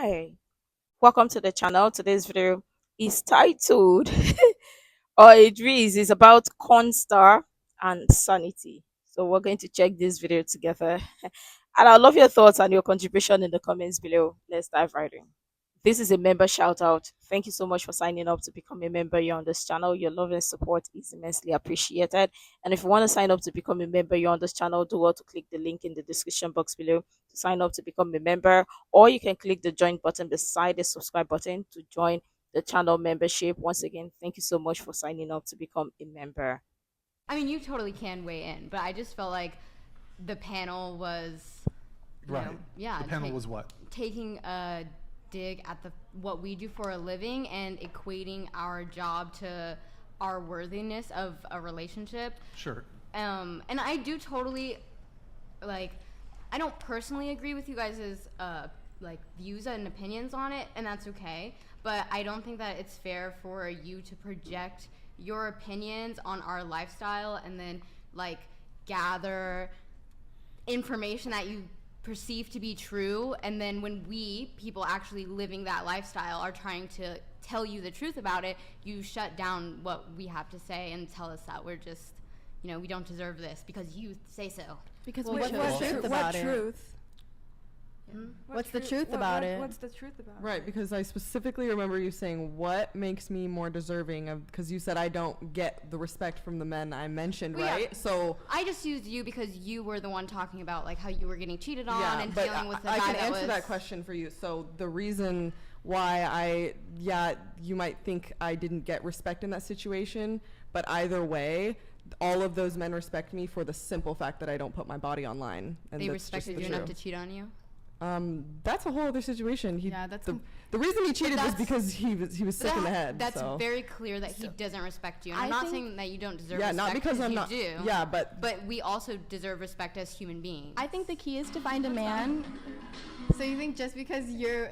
Hi, welcome to the channel. Today's video is titled or it reads is about Constar and sanity. So we're going to check this video together. And I love your thoughts and your contribution in the comments below. Let's dive right in. This is a member shout out. Thank you so much for signing up to become a member here on this channel. Your love and support is immensely appreciated. And if you want to sign up to become a member here on this channel, do well to click the link in the description box below to sign up to become a member, or you can click the join button beside the subscribe button to join the channel membership. Once again, thank you so much for signing up to become a member. I mean, you totally can weigh in, but I just felt like the panel was, Right. yeah. The panel was what? Taking a dig at what we do for a living and equating our job to our worthiness of a relationship. Sure. And I do totally, like, I don't personally agree with you guys' views and opinions on it, and that's okay. But I don't think that it's fair for you to project your opinions on our lifestyle and then gather information that you perceive to be true, and then when we people actually living that lifestyle are trying to tell you the truth about it, you shut down what we have to say and tell us that we're just, we don't deserve this because you say so. Because What's the truth about it? What's the truth about it? What's the truth about it? Right, because I specifically remember you saying, what makes me more deserving of, because you said I don't get the respect from the men I mentioned, Well, yeah. right? So I just used you because you were the one talking about how you were getting cheated on yeah, and but dealing with the I guy can that answer was that question for you. So the reason why you might think I didn't get respect in that situation, but either way, all of those men respect me for the simple fact that I don't put my body online. And they that's just respected the you enough truth. to cheat on you. That's a whole other situation. Yeah, that's the reason he cheated was that's- because he was sick in the head. That's so. very clear that he doesn't respect you. And I I'm not think- saying that you don't deserve Yeah, respect, not because I'm you not. do. Yeah, but we also deserve respect as human beings. I think the key is to find a man. So you think just because you're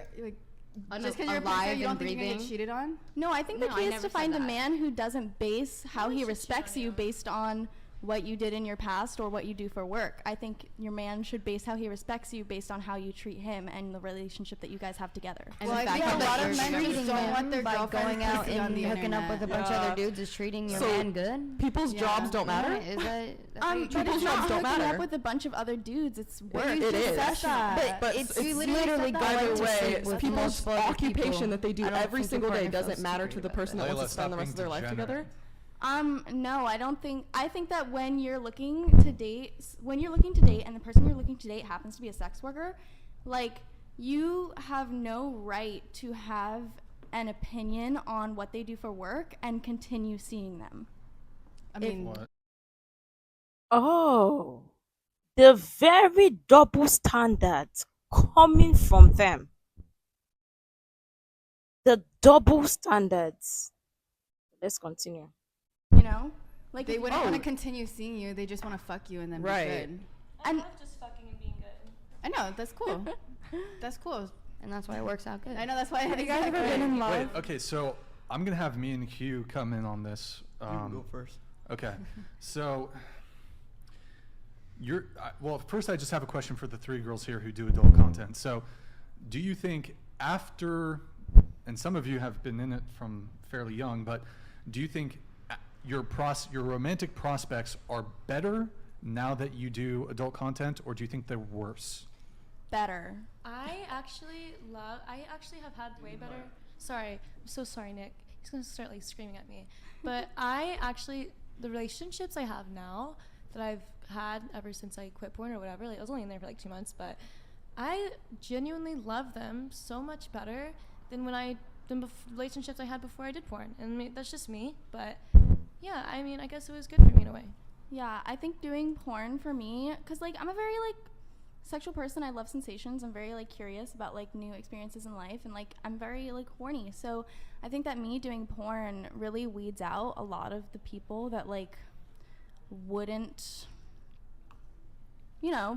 just because you're a alive person, you don't and think you're gonna get breathing? cheated on? No, I think the No, key I is never to said find a that. man who doesn't base how he respects you based on what you did in your past or what you do for work. I think your man should base how he respects you based on how you treat him and the relationship that you guys have together. And Well, the I fact think a that lot you're of men treating just don't want their by girlfriend going out pussy on and the hooking up with a internet. bunch of other dudes is treating your So- man good? people's Yeah. jobs don't matter. Yeah, is that that's how you treat But people's it's jobs not don't hooking matter. up with a bunch of other dudes. It's work. you It just is. said that. But It's it's literally going either to way, sleep with people's multiple other occupation people. that they do I don't every think single your day partner doesn't feels matter to secure the about person that. that Layla, wants to spend the stop rest of their being life degenerate. together. No, I think that when you're looking to date and the person you're looking to date happens to be a sex worker, you have no right to have an opinion on what they do for work and continue seeing them. I mean, What? Oh, the very double standards coming from them. The double standards. Let's continue. You know, like they if- wouldn't want Oh. to continue seeing you. They just want to fuck you and then Right. be good. and just fucking and being good. I know, that's cool. That's cool. And that's why it works out good. I know, that's why. have you guys ever been in love? Wait, okay, so I'm going to have me and Q come in on this. You can go first. Okay, so well, first I just have a question for the three girls here who do adult content. So do you think after, and some of you have been in it from fairly young, but do you think your romantic prospects are better now that you do adult content, or do you think they're worse? Better. I actually have had way better. Sorry, I'm so sorry, Nick. He's gonna start screaming at me. But the relationships I have now that I've had ever since I quit porn or whatever, I was only in there for 2 months, but I genuinely love them so much better than relationships I had before I did porn. And that's just me, but yeah, I guess it was good for me in a way. Yeah, I think doing porn for me, because I'm a very sexual person. I love sensations. I'm very curious about new experiences in life, and I'm very horny. So I think that me doing porn really weeds out a lot of the people that wouldn't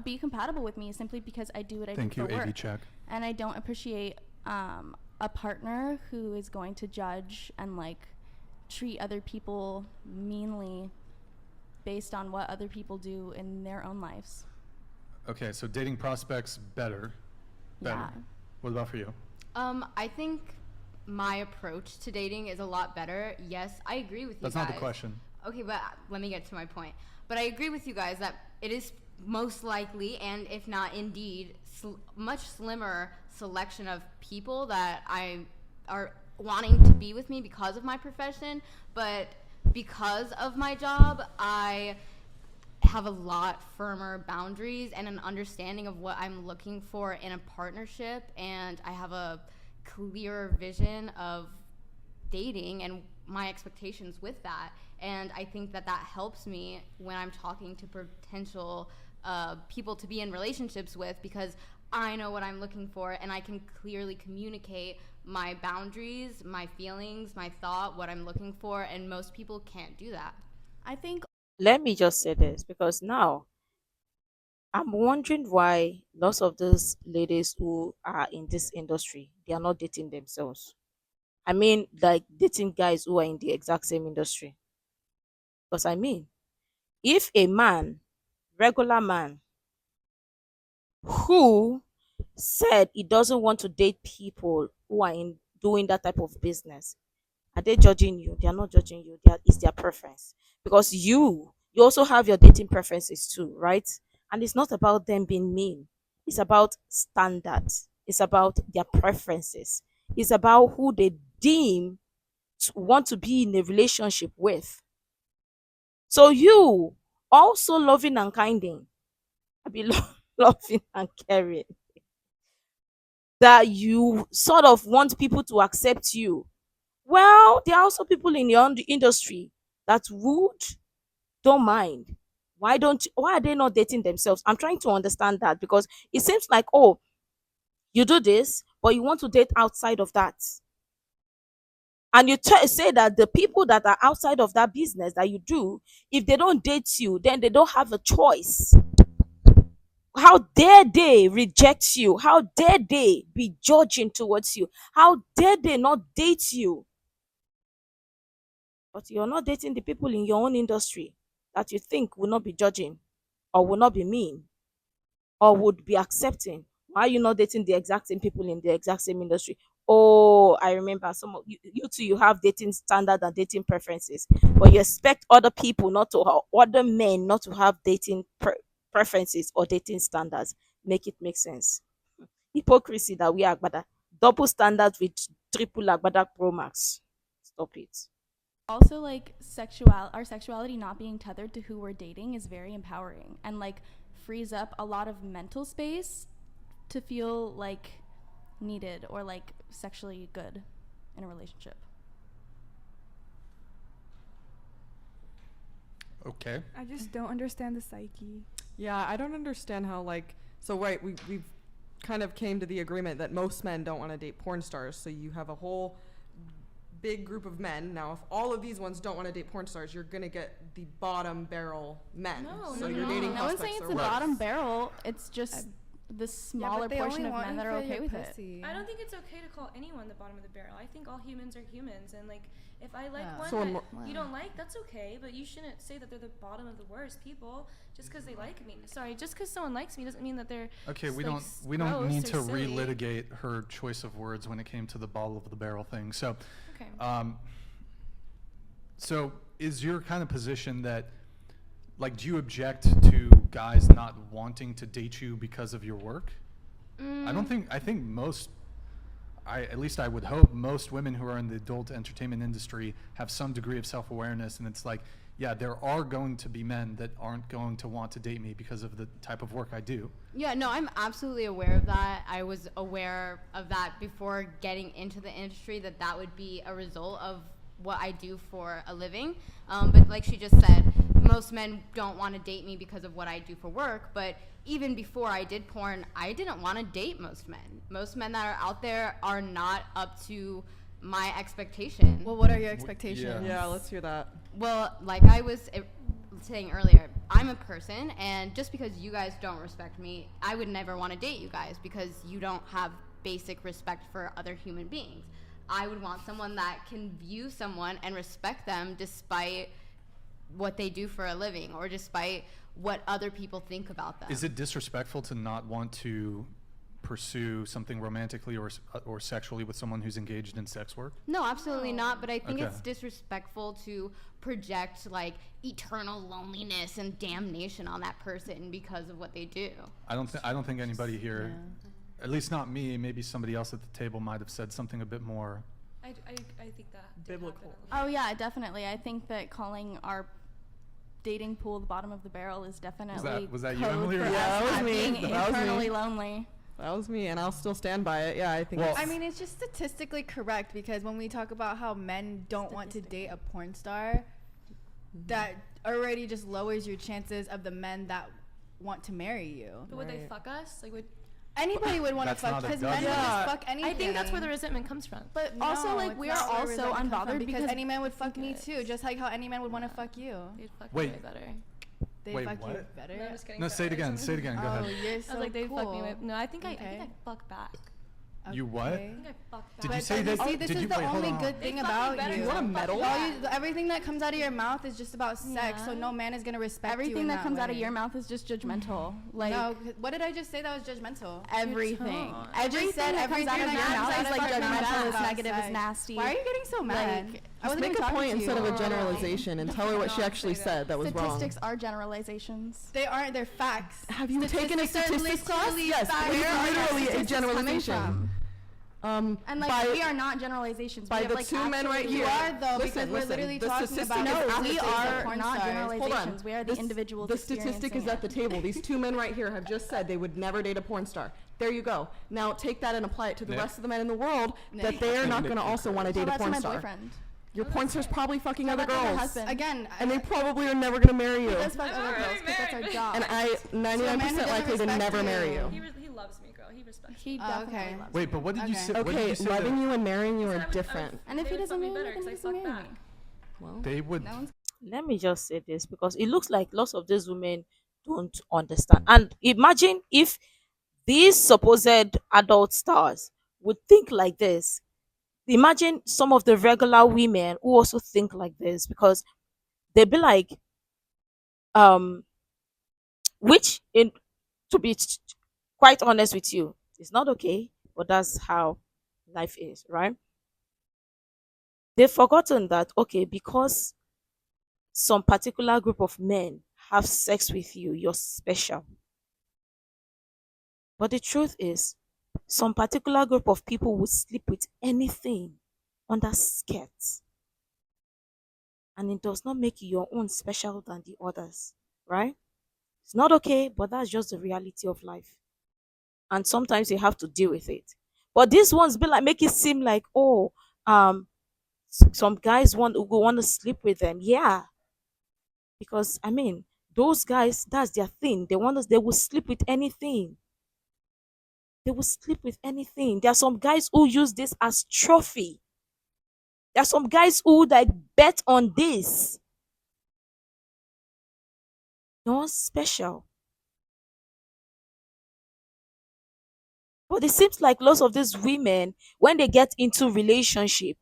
be compatible with me simply because I do what I Thank do you, for work. AV check. And I don't appreciate a partner who is going to judge and treat other people meanly based on what other people do in their own lives. Okay, so dating prospects better. Yeah. What about for you? I think my approach to dating is a lot better. Yes, I agree with you That's guys. not the question. Okay, but let me get to my point. But I agree with you guys that it is most likely, and if not indeed, much slimmer selection of people that are wanting to be with me because of my profession. But because of my job, I have a lot firmer boundaries and an understanding of what I'm looking for in a partnership, and I have a clearer vision of dating and my expectations with that. And I think that that helps me when I'm talking to potential people to be in relationships with, because I know what I'm looking for and I can clearly communicate my boundaries, my feelings, my thought, what I'm looking for, and most people can't do that. I think Let me just say this because now I'm wondering why lots of those ladies who are in this industry, they are not dating themselves. I mean, like dating guys who are in the exact same industry. Because I mean, if a man, regular man, who said he doesn't want to date people who are in doing that type of business, are they judging you? They are not judging you. It's their preference. Because you also have your dating preferences too, right? And it's not about them being mean. It's about standards. It's about their preferences. It's about who they deem to want to be in a relationship with. So you also loving and kinding, I be loving and caring, that you sort of want people to accept you. Well, there are also people in your industry that would don't mind. Why are they not dating themselves? I'm trying to understand that because it seems like, oh, you do this, but you want to date outside of that. And you say that the people that are outside of that business that you do, if they don't date you, then they don't have a choice. How dare they reject you? How dare they be judging towards you? How dare they not date you? But you're not dating the people in your own industry that you think will not be judging or will not be mean or would be accepting. Why are you not dating the exact same people in the exact same industry? Oh, I remember some of you two, you have dating standard and dating preferences, but you expect other people not to, or other men not to have dating preferences or dating standards. Make it make sense. Hypocrisy that we are, but double standards with triple agbada pro max. Stop it. also like our sexuality not being tethered to who we're dating is very empowering and like frees up a lot of mental space to feel like needed or like sexually good in a relationship. Okay. I just don't understand the psyche. Yeah, I don't understand how like so right we've kind of came to the agreement that most men don't want to date porn stars. So you have a whole big group of men. Now, if all of these ones don't want to date porn stars, you're gonna get the bottom barrel men. No, so no, your no. dating No one's prospects saying it's are the worse. bottom barrel. It's just the smaller portion of men that are okay with it. I don't think it's okay to call anyone the bottom of the barrel. I think all humans are humans, and like if I like one So that you don't like, that's okay. But you shouldn't say that they're the bottom of the worst people just because they like me. Sorry, just because someone likes me doesn't mean that they're Okay, we like, don't gross need or to silly. relitigate her choice of words when it came to the bottom of the barrel thing. So, Okay. so is your kind of position that, like, do you object to guys not wanting to date you because of your work? I think most, at least I would hope most women who are in the adult entertainment industry have some degree of self-awareness, and it's like, yeah, there are going to be men that aren't going to want to date me because of the type of work I do. Yeah, no, I'm absolutely aware of that. I was aware of that before getting into the industry, that that would be a result of what I do for a living. But like she just said, most men don't want to date me because of what I do for work. But even before I did porn, I didn't want to date most men. Most men that are out there are not up to my expectation. Well, what are your expectations? Yeah, let's hear that. Well, like I was saying earlier, I'm a person, and just because you guys don't respect me, I would never want to date you guys because you don't have basic respect for other human beings. I would want someone that can view someone and respect them despite what they do for a living or despite what other people think about them. Is it disrespectful to not want to pursue something romantically or sexually with someone who's engaged in sex work? No, absolutely not. But I think Okay. it's disrespectful to project like eternal loneliness and damnation on that person because of what they do. I don't think anybody here, at least not me, maybe somebody else at the table might have said something a bit more. I think that did Biblical. happen. Oh yeah, definitely. I think that calling our dating pool the bottom of the barrel is definitely Was that you, code Emily, or for was us that- not That was me. being That was me. eternally lonely. That was me, and I'll still stand by it. Yeah, I think. Well- it's, I mean, it's just statistically correct because when we talk about how men don't want to date a porn star, that already just lowers your chances of the men that want to marry you. But would they Right. fuck us? Like, would Anybody would want to That's fuck not a because men would judgment. just fuck anything. I think that's where the resentment comes from. But also, No, like, it's we are not where also resentment comes from unbothered because because any man would fuck me Yes. too, just like how any man would want to fuck you. They'd fuck Wait. me way better. They Wait, fuck you what? better. No, I'm just kidding. No, say it again. Say it again. Go Oh, ahead. you're I so was like, they cool. fuck me way. No, I think I Okay. fuck back. You what? I think I fuck back. Did you But say then that? see, this did is you, the wait, hold only on. good thing They fuck me about better you. You want a than medal? fuck All back. you, everything that comes out of your mouth is just about sex, so Yeah. no man is gonna respect you. everything in that comes out of way. your mouth is just judgmental. Like No, what did I just say that was judgmental? everything. don't. I just said that comes everything out of that your comes mouth out is of like fucking judgmental, mouth is about negative, is sex. nasty. Why are you getting so mad? Like, I just wasn't make even a talking point to instead you. of a generalization and tell her what she No, actually say said that was wrong. Statistics are generalizations. They aren't. They're facts. Have you taken a Statistics are statistics class? literally Yes, facts. it is Where are literally a statistics coming generalization. from? And And like we are not generalizations. by we have, the like, two men right actually- here. You are though, Listen, because we're listen, literally the talking statistic about. is No, at we the are table. not Hold on. generalizations. We are the This- individuals. The statistic is experiencing at the table. These two men right here have just said they would never date a porn star. There you go. Now take that and apply it to the Nick. rest of the men in the world that Nick. they are not going to also want to it. date So a that's porn my star. boyfriend. Your porn star's probably fucking So other that's my girls. husband. Again, And they probably are never going to marry you. That's fuck I'm other girls already because that's our married. job. And I 99% doesn't likely to respect never you. marry you. He loves me, girl. He respects He me. Oh, definitely okay. loves Wait, me. but what did you Okay. say? What did Okay, you say loving that you and marrying you I are would- different. And if They he would doesn't fuck me marry better me, then 'cause I he doesn't fuck marry me. back. Well, they would? no one's Let me just say this because it looks like lots of these women don't understand. And imagine if these supposed adult stars would think like this. Imagine some of the regular women who also think like this because they'd be like, um, which in to be quite honest with you, it's not okay, but that's how life is, right? They've forgotten that okay, because some particular group of men have sex with you, you're special. But the truth is, some particular group of people will sleep with anything under skirts. And it does not make you your own special than the others, right? It's not okay, but that's just the reality of life. And sometimes you have to deal with it. But these ones be like make it seem like, oh, some guys want to sleep with them. Yeah. Because I mean, those guys, that's their thing. They will sleep with anything. They will sleep with anything. There are some guys who use this as trophy. There are some guys who like bet on this. No one's special. But it seems like lots of these women, when they get into relationship,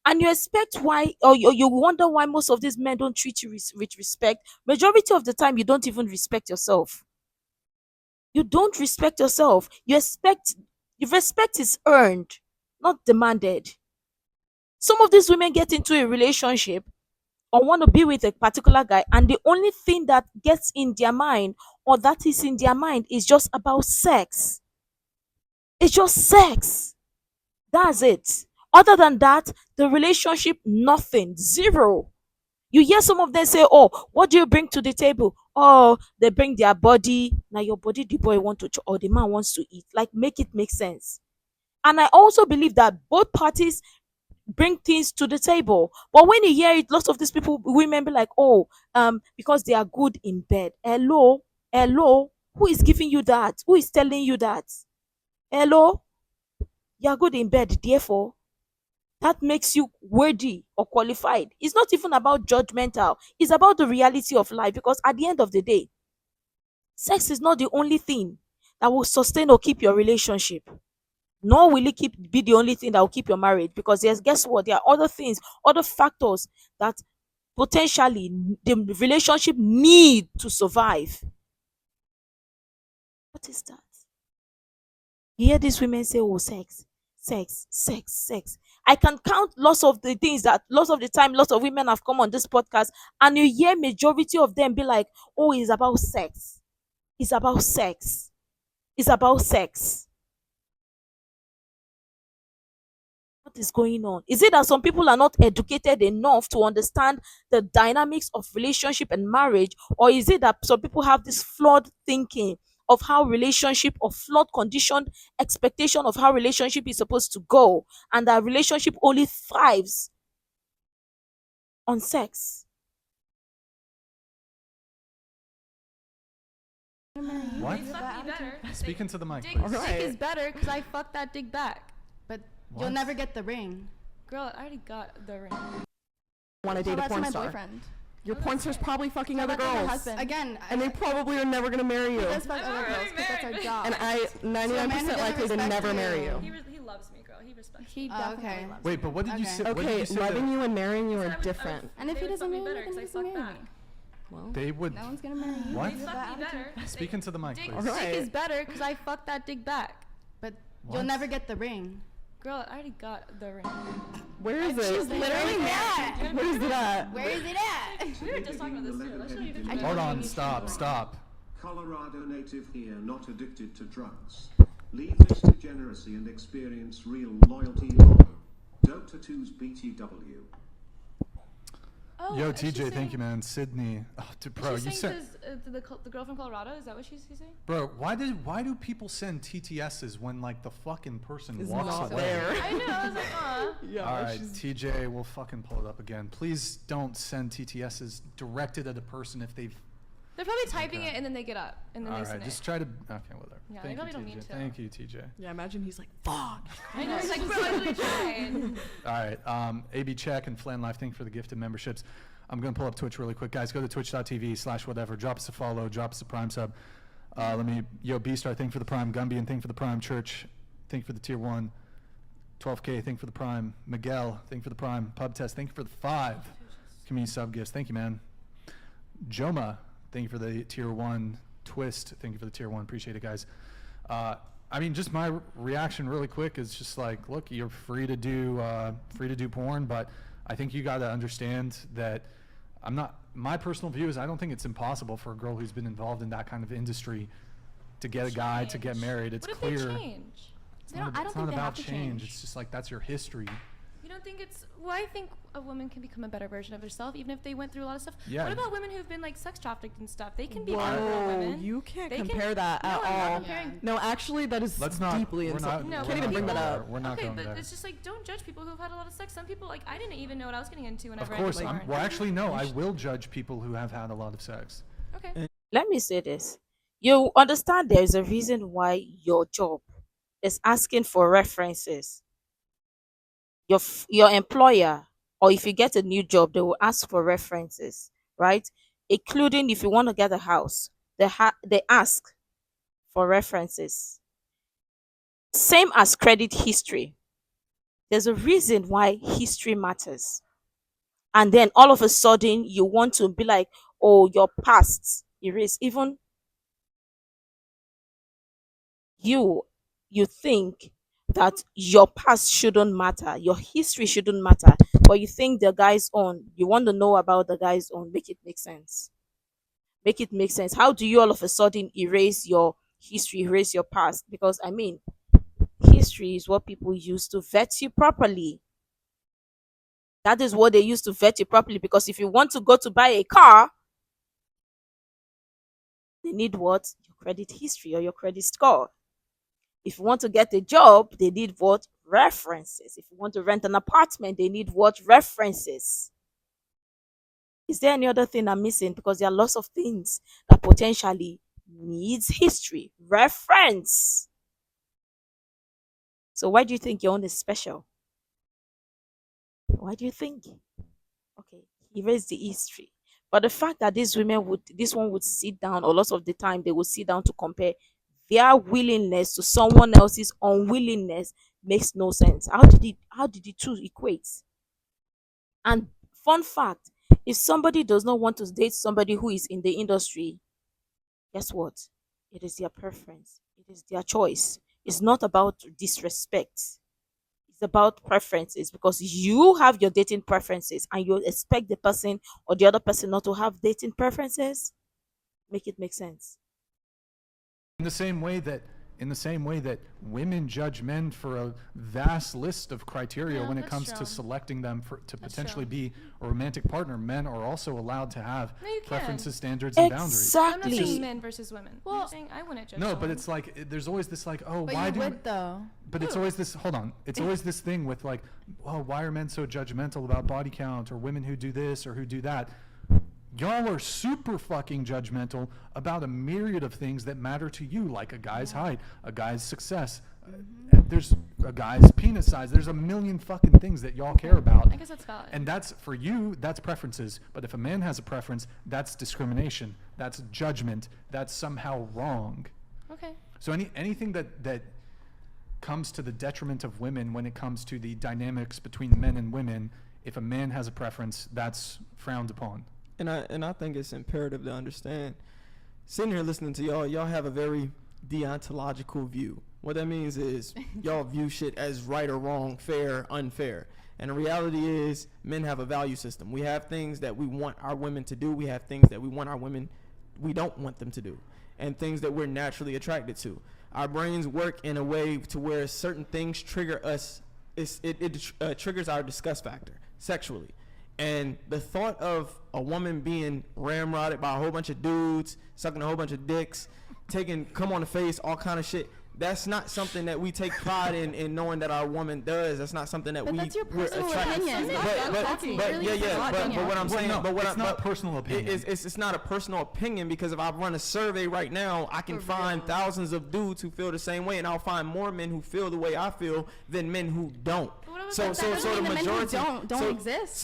and you expect why, or you wonder why most of these men don't treat you with respect. Majority of the time, you don't even respect yourself. You don't respect yourself. Your respect is earned, not demanded. Some of these women get into a relationship or want to be with a particular guy, and the only thing that gets in their mind or that is in their mind is just about sex. It's just sex. That's it. Other than that, the relationship, nothing, zero. You hear some of them say, oh, what do you bring to the table? Oh, they bring their body. Now your body, the boy want to, or the man wants to eat. Like, make it make sense. And I also believe that both parties bring things to the table. But when you hear it, lots of these people, women be like, oh, because they are good in bed. Hello, who is giving you that? Who is telling you that? Hello, you are good in bed, therefore that makes you worthy or qualified. It's not even about judgmental. It's about the reality of life because at the end of the day, sex is not the only thing that will sustain or keep your relationship. Nor will it be the only thing that will keep your marriage because there's guess what? There are other things, other factors that potentially the relationship need to survive. What is that? You hear these women say, oh, sex, sex, sex, sex. I can count lots of the things that lots of the time, lots of women have come on this podcast, and you hear majority of them be like, oh, it's about sex. It's about sex. It's about sex. What is going on? Is it that some people are not educated enough to understand the dynamics of relationship and marriage, or is it that some people have this flawed thinking of how relationship, or flawed conditioned expectation of how relationship is supposed to go, and that relationship only thrives on sex? What? They fuck me better. Speak into the mic, Dick, please. Alright. dick is better because I fucked that dick back. But What? you'll never get the ring. Girl, I already got the ring. Want to date a That's porn my star. boyfriend. Your porn star's probably fucking other That's my girls. husband. Again, And they probably are never gonna marry you. Let's fuck I'm other girls already 'cause that's our married. job. And I 99% likely to respect never you. marry you. He loves me, girl. He respects He me. Oh, definitely okay. loves Wait, but what did you Okay. say? What did Okay, you say loving that you and marrying you I are was- different. And if they he would doesn't fuck me marry better me, then he 'cause I doesn't fuck marry back. me. Well, they would? No one's gonna marry you. What? You have Fuck that me attitude. better. Speak into the mic, Dick, please. dick Alright. is better because I fucked that dick back. but What? you'll never get the ring. Girl, I already got the ring. where is it? Literally mad. Where is it at? Where is it at? We were just talking about this too. Let's show you the Hold on, stop. Colorado native here, not addicted to drugs. Leave this degeneracy and experience real loyalty. Dope tattoos BTW. Oh, Yo, is she TJ, thank saying- you, man. Sydney, oh, bro, Is she you saying said, the girl from Colorado? Is that what she's saying? bro, why do people send TTSs when like the fucking person Is walks not away? there. I know. I was like, Yeah, All right, she's- TJ, we'll fucking pull it up again. Please don't send TTSs directed at a person if they've. they're probably typing Okay. it and then they get up and then All they right, send just it. try to. Okay, whatever. Yeah, they Thank probably you, don't mean TJ. to. Thank you, TJ. Yeah, imagine he's like, fuck. I know. He's like, bro, I really tried. All right, AB Check and Flan Life, thank you for the gifted memberships. I'm going to pull up Twitch really quick. Guys, go to twitch.tv/whatever. Drop us a follow. Drop us a Prime sub. Yo, B-Star, thank you for the Prime. Gumbian, thank you for the Prime. Church, thank you for the Tier 1. 12K, thank you for the Prime. Miguel, thank you for the Prime. Pub Test, thank you for the 5. Community sub gifts, thank you, man. Joma, thank you for the Tier 1. Twist, thank you for the Tier 1. Appreciate it, guys. I mean, just my reaction really quick is just like, look, you're free to do porn, but I think you got to understand that my personal view is I don't think it's impossible for a girl who's been involved in that kind of industry to get a guy to get Change. married. It's What if clear. they change? It's They not, don't- I it's don't not think they about have to change. change. It's just like that's your history. You don't think it's? Well, I think a woman can become a better version of herself even if they went through a lot of stuff. Yeah. What about women who've been like sex trafficked and stuff? They can be better real Whoa, women. you can't They can- compare that no, at I'm not all. comparing. No, actually, that is Let's not. deeply We're not. insulting. No, You we're can't even not bring going that there. up. We're not Okay, going but there. it's just like don't judge people who've had a lot of sex. Some people like I didn't even know what I was getting into Of whenever course. I did porn. Well, actually, no. I will judge people who have had a lot of sex. Okay. Let me say this. You understand there is a reason why your job is asking for references. Your employer, or if you get a new job, they will ask for references, right? Including if you want to get a house, they ask for references. Same as credit history. There's a reason why history matters. And then all of a sudden you want to be like, oh, your past erase. Even you think that your past shouldn't matter, your history shouldn't matter, but you think the guy's own, you want to know about the guy's own. Make it make sense. Make it make sense. How do you all of a sudden erase your history, erase your past? Because I mean, history is what people use to vet you properly. That is what they use to vet you properly. Because if you want to go to buy a car, they need what? Your credit history or your credit score. If you want to get a job, they need what? References. If you want to rent an apartment, they need what? References. Is there any other thing I'm missing? Because there are lots of things that potentially needs history, reference. So why do you think your own is special? Why do you think? Okay, erase the history. But the fact that this one would sit down, or lots of the time they would sit down to compare their willingness to someone else's unwillingness makes no sense. How did the two equate? And fun fact, if somebody does not want to date somebody who is in the industry, guess what? It is their preference. It is their choice. It's not about disrespect. It's about preferences, because you have your dating preferences and you expect the person or the other person not to have dating preferences. Make it make sense. In the same way that women judge men for a vast list of criteria Yeah, when it that's comes true. to selecting them to That's potentially true. be a romantic partner, men are also allowed to have No, you can. preferences, standards, and boundaries. I'm not Exactly. saying men versus women. I'm saying I wouldn't judge No, but someone. it's like there's always this like, oh, But why you do would though. but it's always this, hold on, it's always this thing with like, oh, why are men so judgmental about body count, or women who do this or who do that? Y'all are super fucking judgmental about a myriad of things that matter to you, like a guy's height, a guy's success, there's a guy's penis size, there's a million fucking things that y'all care about. I guess that's valid. And that's, for you, that's preferences. But if a man has a preference, that's discrimination, that's judgment, that's somehow wrong. Okay. So anything that comes to the detriment of women when it comes to the dynamics between men and women, if a man has a preference, that's frowned upon. And I think it's imperative to understand. Sitting here listening to y'all have a very deontological view. What that means is y'all view shit as right or wrong, fair, unfair. And the reality is men have a value system. We have things that we want our women to do. We have things that we don't want them to do. And things that we're naturally attracted to. Our brains work in a way to where certain things trigger us. It triggers our disgust factor sexually. And the thought of a woman being ramrodded by a whole bunch of dudes, sucking a whole bunch of dicks, taking cum on the face, all kind of shit, that's not something that we take pride in knowing that our woman does. That's not something that But that's your personal opinion. That's really personal But opinion. what I'm saying, no, but what it's not personal opinion. It's not a personal opinion, because if I run a survey right now, I can find thousands of dudes who feel the same way, and I'll find more men who feel the way I feel than men who don't. So That doesn't the mean the men who majority don't exist.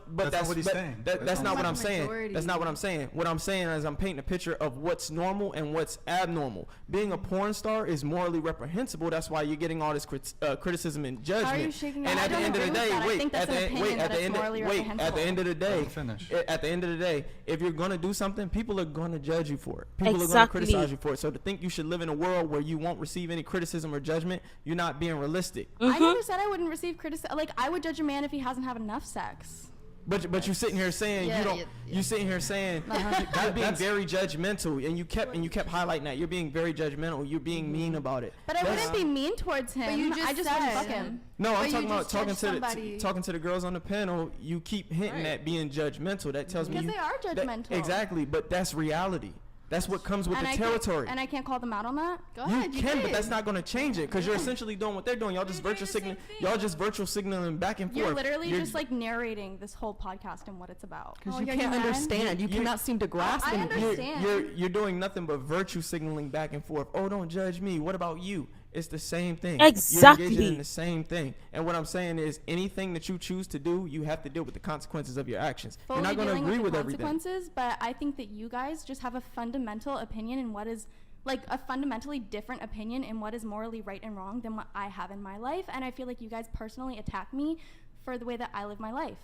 But That's not what he's saying. That's not what I'm saying. Majority. That's not what I'm saying. What I'm saying is I'm painting a picture of what's normal and what's abnormal. Being a porn star is morally reprehensible. That's why you're getting all this criticism and judgment. How are you shaking your And head? at the I end of don't the agree day, with that. I wait, think that's at an the opinion at that the it's end morally wait, at the reprehensible. end of the day, Let me finish. at the end of the day, if you're gonna do something, people are gonna judge you for it. People are gonna Exactly. criticize you for it. So to think you should live in a world where you won't receive any criticism or judgment, you're not being realistic. I never said I wouldn't receive criticism. Like, I would judge a man if he hasn't had enough sex. But you're sitting here saying Yeah, you don't. yeah. You're sitting here saying you're being very judgmental, and you kept highlighting that you're being very judgmental. You're being mean about it. But I wouldn't be mean towards him. you just I just wouldn't said- fuck him. No, But I'm you talking about just judged somebody. talking to the girls on the panel. You keep hinting at being judgmental. That tells me Because you, they are that- judgmental. Exactly, but that's reality. That's what comes with the territory. And I can't call them out on that. Go You ahead, can, but did. that's not going to change it, because you're essentially doing what they're doing. Y'all just virtual signaling. Y'all just virtual signaling back and forth. You're literally just like narrating this whole podcast and what it's about. Because Oh, you yeah, can't you can. understand. You cannot seem to grasp I anything. understand. You're doing nothing but virtue signaling back and forth. Oh, don't judge me. What about you? It's the same thing. Exactly. You're engaging in the same thing. And what I'm saying is, anything that you choose to do, you have to deal with the consequences of your actions. Fully You're not going to dealing agree the with everything. consequences, but I think that you guys just have a fundamental opinion in what is like a fundamentally different opinion in what is morally right and wrong than what I have in my life, and I feel like you guys personally attack me for the way that I live my life.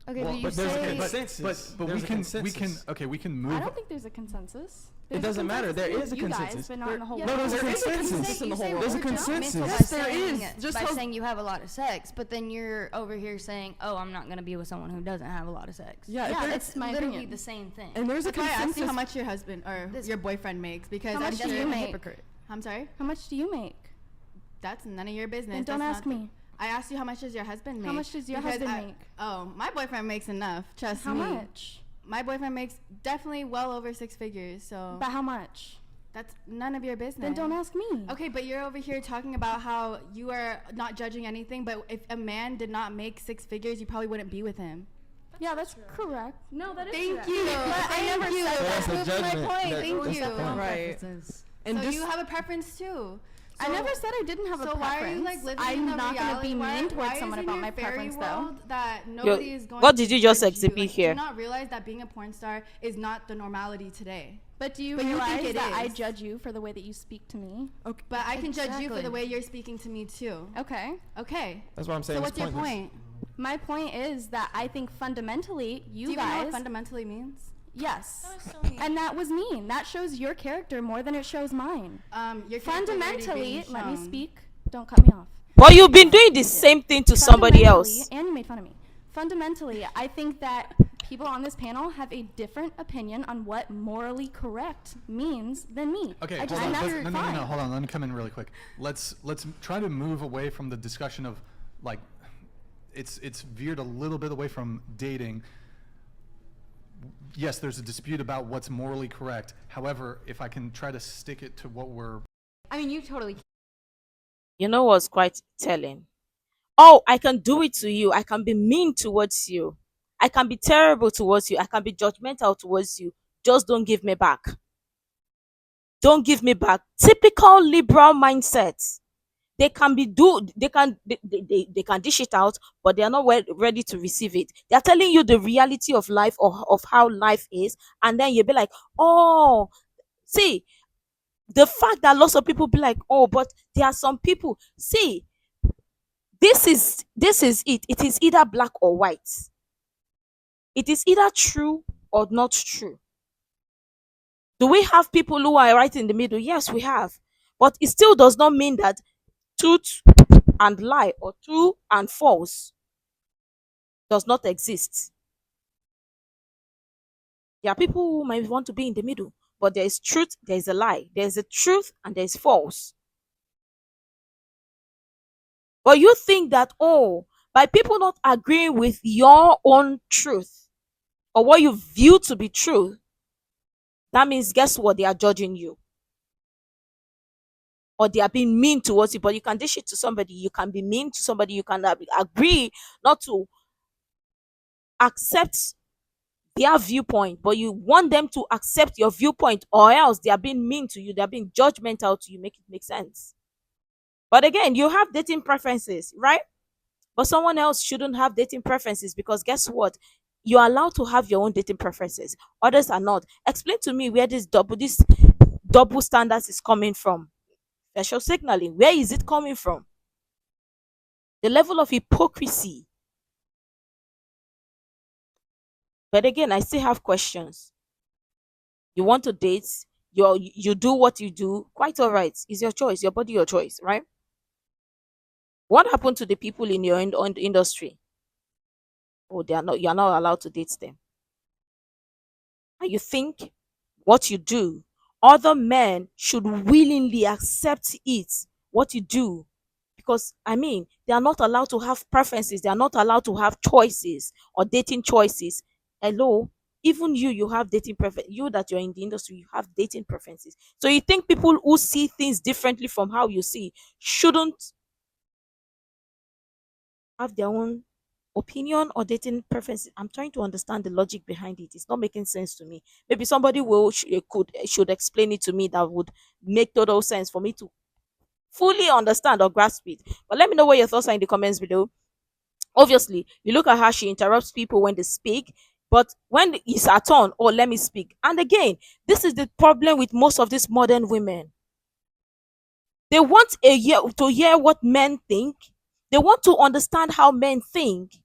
Okay, Well, but you but there's a say consensus. But There's we a can consensus. we can I move. don't think there's a consensus. It There's a doesn't matter. There consensus is a with you guys, consensus. but not in the whole No, world. there's a There is a consensus. in the whole There's a world. consensus. Yes, there is. Just by how- saying you have a lot of sex, but then you're over here saying, "Oh, I'm not going to be with someone who doesn't have a lot of sex." Yeah, Yeah, if that's It's my literally opinion. the same thing. and there's a That's why I asked consensus. you how much your husband or This- your boyfriend makes, because How I'm much sure do you you're a make? hypocrite. I'm sorry. How much do you make? That's none of your business. Then don't That's ask not the- me. I asked you how much does your husband make. How much does your Because husband make? Oh, my boyfriend makes enough. Trust How me. much? My boyfriend makes definitely well over 6 figures. So But how much? that's none of your business. Then don't ask me. Okay, but you're over here talking about how you are not judging anything. But if a man did not make 6 figures, you probably wouldn't be with him. Yeah, that's correct. No, that is Thank correct. you. But I never you. said So that. that's the Proves my judgment. point. That- Thank that's you. the point. Right. And So just you have a preference too. I So- never said I didn't have a So preference. why are you like living I'm in a not gonna reality? be why, mean towards why someone is in about your my fairy preference, world though. that nobody is going. what did you just judge you? exhibit Like, here? Do you not realize that being a porn star is not the normality today? But do you But you think realize it that I is. judge you for the way that you speak to me? But I can judge you for Exactly. the way you're speaking to me too. Okay. Okay. That's what I'm saying. So It's what's your pointless. point? My point is that I think fundamentally Do you you even know guys what fundamentally means? Yes. That was so mean. And that was mean. That shows your character more than it shows mine. Your character already Fundamentally, being let me shown. speak. Don't cut me off. But you've been doing the same thing to somebody Fundamentally- else. And you made fun of me. Fundamentally, I think that people on this panel have a different opinion on what morally correct means than me. Okay, I hold just on. think No, that's no, no, fine. no, hold on. Let me come in really quick. Let's try to move away from the discussion of like, it's veered a little bit away from dating. Yes, there's a dispute about what's morally correct. However, if I can try to stick it to what we're I mean, you totally You know what's quite telling? Oh, I can do it to you. I can be mean towards you. I can be terrible towards you. I can be judgmental towards you. Just don't give me back. Don't give me back. Typical liberal mindset. They can be they can dish it out, but they are not ready to receive it. They are telling you the reality of life, or of how life is, and then you'll be like, oh, see, the fact that lots of people be like, oh, but there are some people. See, this is it. It is either black or white. It is either true or not true. Do we have people who are right in the middle? Yes, we have. But it still does not mean that truth and lie, or true and false, does not exist. There are people who might want to be in the middle, but there is truth, there is a lie. There is a truth and there is false. But you think that, oh, by people not agreeing with your own truth, or what you view to be true, that means, guess what? They are judging you, or they are being mean towards you. But you can dish it to somebody, you can be mean to somebody, you can agree not to accept their viewpoint, but you want them to accept your viewpoint, or else they are being mean to you, they are being judgmental to you. Make it make sense. But again, you have dating preferences, right? But someone else shouldn't have dating preferences, because guess what? You're allowed to have your own dating preferences. Others are not. Explain to me where this double standards is coming from. Special signaling. Where is it coming from? The level of hypocrisy. But again, I still have questions. You want to date, you do what you do, quite all right. It's your choice, your body, your choice, right? What happened to the people in your industry? Oh, you're not allowed to date them. And you think what you do, other men should willingly accept it, what you do, because I mean, they are not allowed to have preferences, they are not allowed to have choices or dating choices. Hello, even you have dating preference. You that you're in the industry, you have dating preferences. So you think people who see things differently from how you see shouldn't have their own opinion or dating preferences? I'm trying to understand the logic behind it. It's not making sense to me. Maybe somebody should explain it to me, that would make total sense for me to fully understand or grasp it. But let me know what your thoughts are in the comments below. Obviously, you look at how she interrupts people when they speak, but when it's her turn, oh, let me speak. And again, this is the problem with most of these modern women. They want to hear what men think. They want to understand how men think.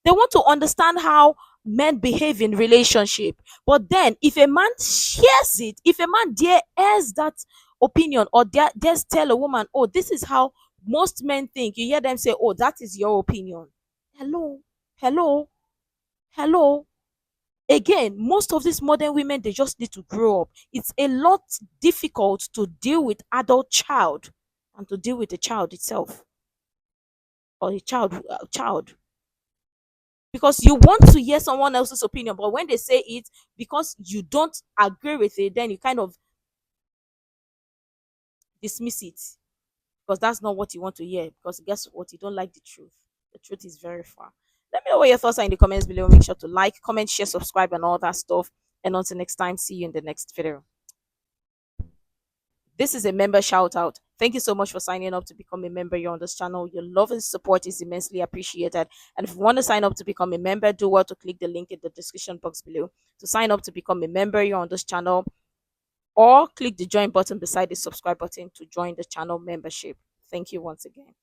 They want to understand how men behave in relationship. But then, if a man shares it, if a man airs that opinion, or dares tell a woman, oh, this is how most men think, you hear them say, oh, that is your opinion. Hello, hello, hello. Again, most of these modern women, they just need to grow up. It's a lot difficult to deal with adult child and to deal with the child itself, or a child, because you want to hear someone else's opinion, but when they say it, because you don't agree with it, then you kind of dismiss it, because that's not what you want to hear, because guess what? You don't like the truth. The truth is very far. Let me know what your thoughts are in the comments below. Make sure to like, comment, share, subscribe, and all that stuff. And until next time, see you in the next video. This is a member shout out. Thank you so much for signing up to become a member here on this channel. Your love and support is immensely appreciated. And if you want to sign up to become a member, do well to click the link in the description box below to sign up to become a member here on this channel, or click the join button beside the subscribe button to join the channel membership. Thank you once again.